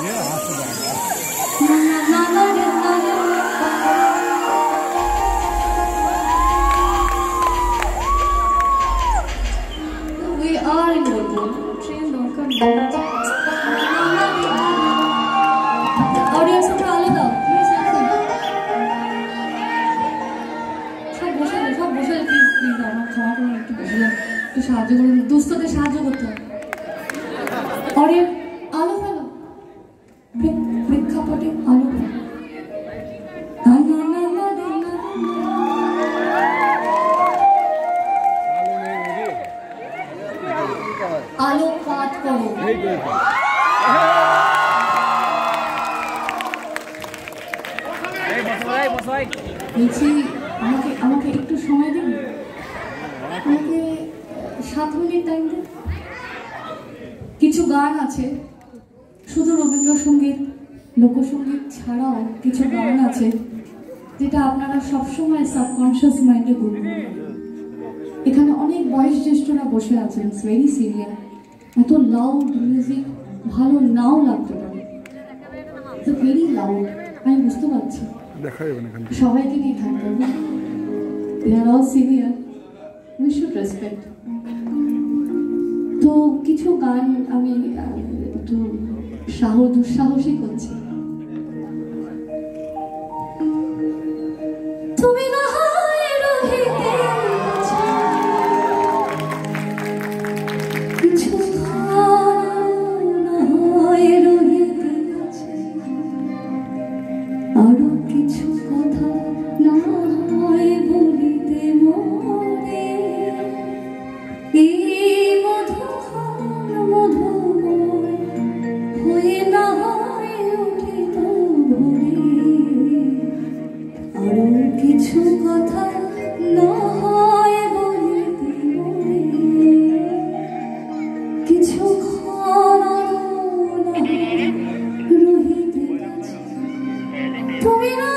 We are in Bollywood. Train don't come back. Audience को आलो दाओ. Please सब बोले please আমার খাওয়া করে একটু বসে একটু সাহায্য করুন দুস্থদের সাহায্য করতে হবে. Audience আলো ফেলো. প্রেক্ষাপটে আলো ফেলো. আলোকপাত করো বলছি আমাকে একটু সময় দিন আমাকে 7 মিনিট টাইম দিন কিছু গান আছে শুধু রবীন্দ্রসঙ্গীত লোকসঙ্গীত ছাড়াও কিছু গান আছে যেটা আপনারা সবসময় সাবকনশিয়াস মাইন্ডে গুনগুন এখানে অনেক বয়োজ্যেষ্ঠরা বসে আছেন ইটস ভেরি সিরিয়াস এত লাউড মিউজিক ভালো নাও লাগতে পারে ইটস ভেরি লাউড আমি বুঝতে পারছি সবাইকে নিয়ে থাকতে হবে they are all senior we should respect তো কিছু গান আমি একটু দুঃসাহসী করছি তুমি না আরো কিছু কথা না হয় বলিতে মনে এই মধুময় হয়ে না হয় উঠিত ভরে আরো কিছু কথা না হয় বলিতে মনে কিছু রহিতে তুমি না